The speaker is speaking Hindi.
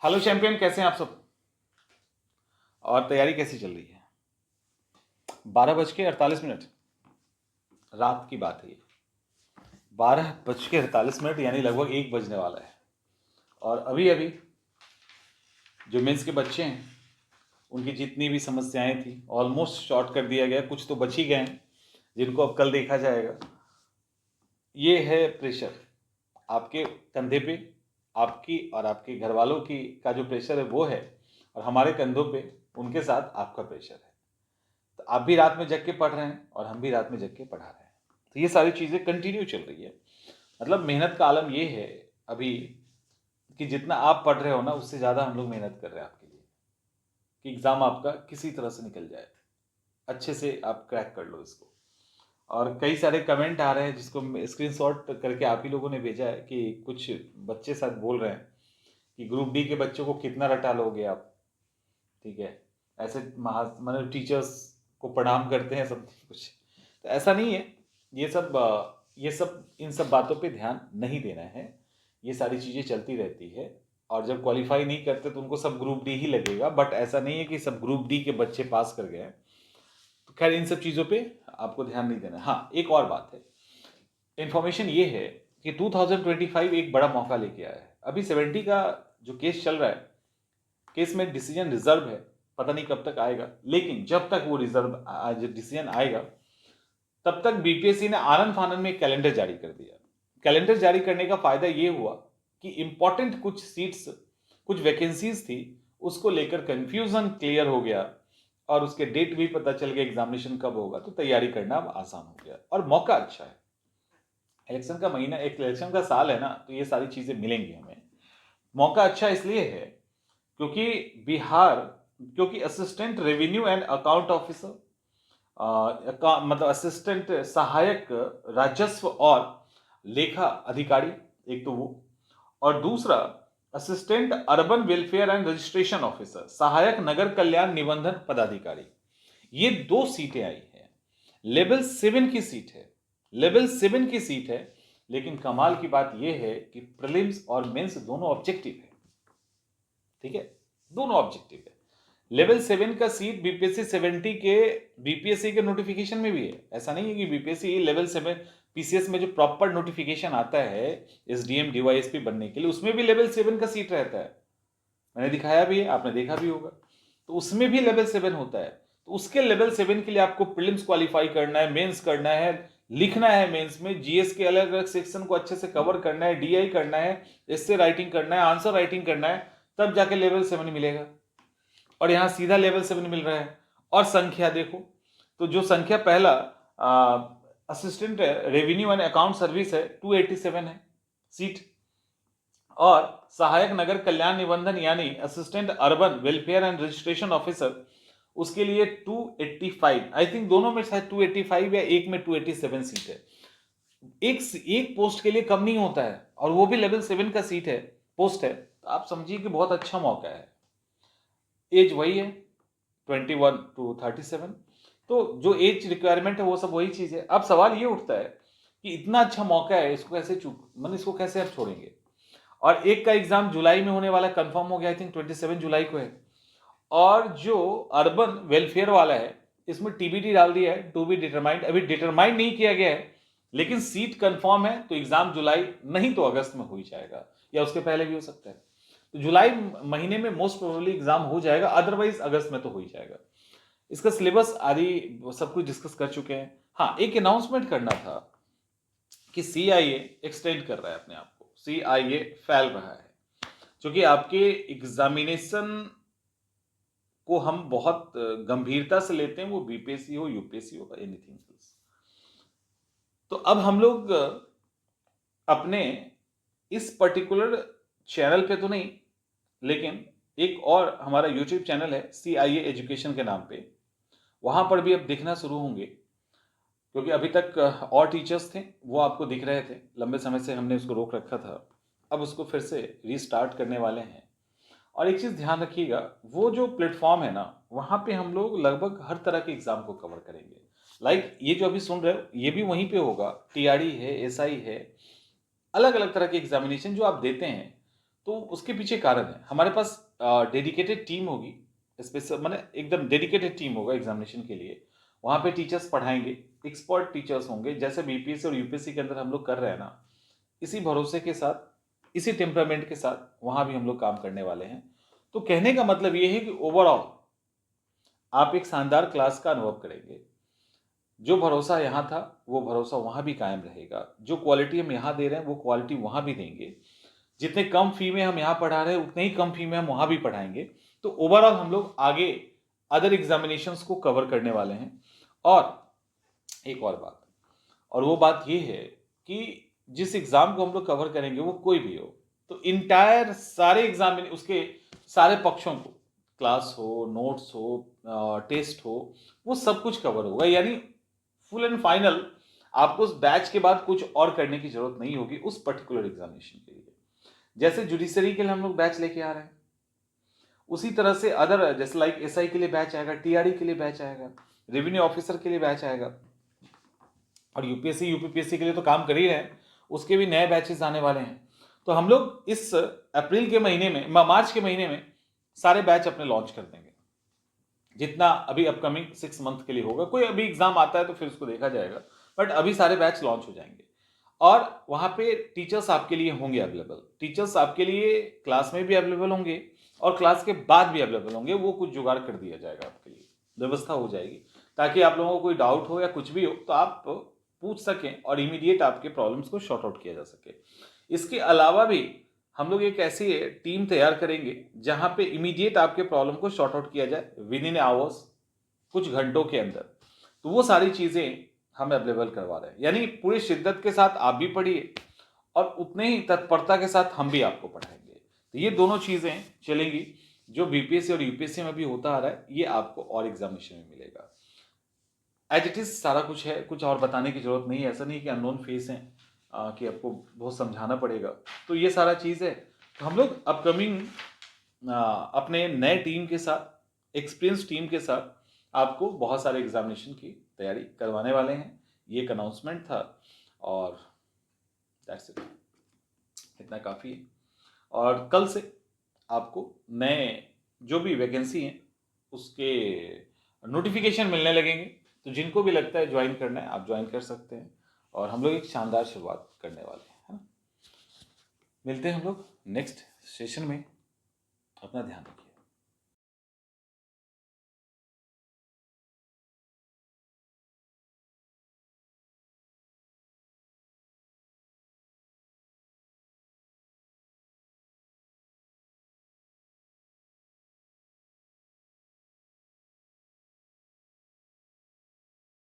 हेलो चैंपियन, कैसे हैं आप सब? और तैयारी कैसी चल रही है? 12:48 रात की बात है ये। 12:48 यानी लगभग 1 बजने वाला है। और अभी अभी जो मेंस के बच्चे हैं उनकी जितनी भी समस्याएं थी ऑलमोस्ट शॉर्ट कर दिया गया। कुछ तो बच ही गए हैं जिनको अब कल देखा जाएगा। ये है प्रेशर आपके कंधे पे, आपकी और आपके घर वालों की का जो प्रेशर है वो है, और हमारे कंधों पे उनके साथ आपका प्रेशर है। तो आप भी रात में जग के पढ़ रहे हैं और हम भी रात में जग के पढ़ा रहे हैं। तो ये सारी चीज़ें कंटिन्यू चल रही है। मतलब मेहनत का आलम ये है अभी कि जितना आप पढ़ रहे हो ना, उससे ज़्यादा हम लोग मेहनत कर रहे हैं आपके लिए कि एग्ज़ाम आपका किसी तरह से निकल जाए, अच्छे से आप क्रैक कर लो इसको। और कई सारे कमेंट आ रहे हैं जिसको स्क्रीनशॉट करके आप ही लोगों ने भेजा है कि कुछ बच्चे साथ बोल रहे हैं कि ग्रुप डी के बच्चों को कितना रटा लोगे आप। ठीक है, ऐसे मतलब टीचर्स को प्रणाम करते हैं सब कुछ। तो ऐसा नहीं है। ये सब इन सब बातों पे ध्यान नहीं देना है। ये सारी चीज़ें चलती रहती है। और जब क्वालिफाई नहीं करते तो उनको सब ग्रुप डी ही लगेगा, बट ऐसा नहीं है कि सब ग्रुप डी के बच्चे पास कर गए हैं। तो खैर इन सब चीज़ों पे आपको ध्यान नहीं देना है। हाँ, एक और बात है, इंफॉर्मेशन ये है कि 2025 एक बड़ा मौका लेके आया है। अभी 70 का जो केस चल रहा है, केस में डिसीजन रिजर्व है, पता नहीं कब तक आएगा। लेकिन जब तक वो डिसीजन आएगा तब तक बीपीएससी ने आनंद फानंद में एक कैलेंडर जारी कर दिया। कैलेंडर जारी करने का फायदा ये हुआ कि इंपॉर्टेंट कुछ सीट्स, कुछ वैकेंसीज थी, उसको लेकर कंफ्यूजन क्लियर हो गया और उसके डेट भी पता चल गया एग्जामिनेशन कब होगा। तो तैयारी करना अब आसान हो गया और मौका अच्छा है। इलेक्शन का महीना, एक इलेक्शन का साल है ना, तो ये सारी चीजें मिलेंगी हमें। मौका अच्छा इसलिए है क्योंकि बिहार, क्योंकि assistant revenue and account officer, मतलब असिस्टेंट सहायक राजस्व और लेखा अधिकारी, एक तो वो, और दूसरा assistant urban welfare and registration officer, सहायक नगर कल्याण निबंधन पदाधिकारी। ये 2 सीटें आई हैं। लेवल 7 की सीट है, लेवल 7 की सीट है। लेकिन कमाल की बात यह है कि प्रीलिम्स और मेंस दोनों ऑब्जेक्टिव है। ठीक है, दोनों ऑब्जेक्टिव है। लेवल 7 का सीट बीपीएससी 70 के बीपीएससी के नोटिफिकेशन में भी है। ऐसा नहीं है कि बीपीएससी लेवल 7 पीसीएस में जो प्रॉपर नोटिफिकेशन आता है एसडीएम डीवाईएसपी बनने के लिए, उसमें भी लेवल 7 का सीट रहता है। मैंने दिखाया भी है, आपने देखा भी होगा। तो उसमें भी लेवल 7 होता है। तो उसके लेवल 7 के लिए आपको प्रीलिम्स क्वालिफाई करना है, मेंस करना है, लिखना है मेंस में, जीएस के अलग अलग सेक्शन को अच्छे से कवर करना है, डीआई करना है, एस्से राइटिंग करना है, आंसर राइटिंग करना है, तब जाके लेवल 7 मिलेगा। और यहां सीधा लेवल 7 मिल रहा है। और संख्या देखो, तो जो संख्या पहला assistant revenue and account service है 287 है सीट, और सहायक नगर कल्याण निबंधन यानी assistant urban welfare and registration officer, उसके लिए 285, आई थिंक दोनों में शायद 285 या एक में 287 सीट है। एक पोस्ट के लिए कम नहीं होता है, और वो भी लेवल 7 का सीट है, पोस्ट है। तो आप समझिए कि बहुत अच्छा मौका है। एज वही है 21 to 37, तो जो एज रिक्वायरमेंट है वो सब वही चीज है। अब सवाल ये उठता है कि इतना अच्छा मौका है, इसको कैसे इसको कैसे आप छोड़ेंगे। और एक का एग्जाम जुलाई में होने वाला कंफर्म हो गया, आई थिंक 27 जुलाई को है। और जो अर्बन वेलफेयर वाला है, इसमें टीबीटी डाल दिया है, टू बी डिटरमाइंड, अभी डिटरमाइंड नहीं किया गया है, लेकिन सीट कंफर्म है। तो एग्जाम जुलाई नहीं तो अगस्त में हो ही जाएगा, या उसके पहले भी हो सकता है। तो जुलाई महीने में मोस्ट प्रोबेबली एग्जाम हो जाएगा, अदरवाइज अगस्त में तो हो ही जाएगा। इसका सिलेबस आदि सब कुछ डिस्कस कर चुके हैं। हाँ, एक अनाउंसमेंट करना था कि सीआईए एक्सटेंड कर रहा है अपने आप को, सीआईए फैल रहा है, क्योंकि आपके एग्जामिनेशन को हम बहुत गंभीरता से लेते हैं, वो बीपीएससी हो, यूपीएससी हो, एनीथिंग एल्स। तो अब हम लोग अपने इस पर्टिकुलर चैनल पे तो नहीं, लेकिन एक और हमारा यूट्यूब चैनल है सीआईए एजुकेशन के नाम पे, वहां पर भी अब दिखना शुरू होंगे। क्योंकि अभी तक और टीचर्स थे, वो आपको दिख रहे थे, लंबे समय से हमने उसको रोक रखा था, अब उसको फिर से रीस्टार्ट करने वाले हैं। और एक चीज़ ध्यान रखिएगा, वो जो प्लेटफॉर्म है ना, वहाँ पे हम लोग लगभग हर तरह के एग्जाम को कवर करेंगे। लाइक ये जो अभी सुन रहे हो, ये भी वहीं पे होगा। टीआरई है, एसआई है, अलग अलग तरह के एग्जामिनेशन जो आप देते हैं, तो उसके पीछे कारण है, हमारे पास डेडिकेटेड टीम होगी, स्पेशल माने एकदम डेडिकेटेड टीम होगा एग्जामिनेशन के लिए। वहाँ पे टीचर्स पढ़ाएंगे, एक्सपर्ट टीचर्स होंगे, जैसे बीपीएससी और यूपीएससी के अंदर हम लोग कर रहे हैं ना, इसी भरोसे के साथ, इसी टेम्परामेंट के साथ वहाँ भी हम लोग काम करने वाले हैं। तो कहने का मतलब ये है कि ओवरऑल आप एक शानदार क्लास का अनुभव करेंगे। जो भरोसा यहाँ था वो भरोसा वहाँ भी कायम रहेगा, जो क्वालिटी हम यहाँ दे रहे हैं वो क्वालिटी वहाँ भी देंगे। जितने कम फी में हम यहाँ पढ़ा रहे हैं उतने ही कम फी में हम वहाँ भी पढ़ाएंगे। तो ओवरऑल हम लोग आगे अदर एग्जामिनेशंस को कवर करने वाले हैं। और एक और बात, और वो बात ये है कि जिस एग्जाम को हम लोग कवर करेंगे वो कोई भी हो, तो इंटायर सारे एग्जाम उसके सारे पक्षों को, क्लास हो, नोट्स हो, टेस्ट हो, वो सब कुछ कवर होगा। यानी फुल एंड फाइनल आपको उस बैच के बाद कुछ और करने की जरूरत नहीं होगी उस पर्टिकुलर एग्जामिनेशन के लिए। जैसे जुडिशरी के लिए हम लोग बैच लेके आ रहे हैं, उसी तरह से अदर जैसे लाइक एसआई के लिए बैच आएगा, टीआरई के लिए बैच आएगा, रेवेन्यू ऑफिसर के लिए बैच आएगा, और यूपीएससी यूपीपीएससी के लिए तो काम कर ही रहे हैं, उसके भी नए बैचेस आने वाले हैं। तो हम लोग इस अप्रैल के महीने में, मार्च के महीने में सारे बैच अपने लॉन्च कर देंगे, जितना अभी अपकमिंग 6 मंथ के लिए होगा। कोई अभी एग्जाम आता है तो फिर उसको देखा जाएगा, बट अभी सारे बैच लॉन्च हो जाएंगे। और वहां पे टीचर्स आपके लिए होंगे अवेलेबल, टीचर्स आपके लिए क्लास में भी अवेलेबल होंगे और क्लास के बाद भी अवेलेबल होंगे। वो कुछ जुगाड़ कर दिया जाएगा, आपके लिए व्यवस्था हो जाएगी, ताकि आप लोगों को कोई डाउट हो या कुछ भी हो तो आप पूछ सकें और इमीडिएट आपके प्रॉब्लम्स को शॉर्ट आउट किया जा सके। इसके अलावा भी हम लोग एक ऐसी टीम तैयार करेंगे जहां पे इमीडिएट आपके प्रॉब्लम को शॉर्ट आउट किया जाए विद इन आवर्स, कुछ घंटों के अंदर। तो वो सारी चीजें हम अवेलेबल करवा रहे हैं। यानी पूरी शिद्दत के साथ आप भी पढ़िए और उतने ही तत्परता के साथ हम भी आपको पढ़ाएंगे। तो ये दोनों चीजें चलेंगी, जो बीपीएससी और यूपीएससी में भी होता आ रहा है, ये आपको और एग्जामिनेशन में मिलेगा। एज इट इज सारा कुछ है, कुछ और बताने की जरूरत नहीं है। ऐसा नहीं कि अननोन फेस है कि आपको बहुत समझाना पड़ेगा। तो ये सारा चीज़ है। तो हम लोग अपकमिंग अपने नए टीम के साथ, एक्सपीरियंस टीम के साथ आपको बहुत सारे एग्जामिनेशन की तैयारी करवाने वाले हैं। ये एक अनाउंसमेंट था और दैट्स इट, इतना काफ़ी है। और कल से आपको नए जो भी वैकेंसी हैं उसके नोटिफिकेशन मिलने लगेंगे। तो जिनको भी लगता है ज्वाइन करना है आप ज्वाइन कर सकते हैं, और हम लोग एक शानदार शुरुआत करने वाले हैं, है ना। मिलते हैं हम लोग नेक्स्ट सेशन में। अपना ध्यान रखिए।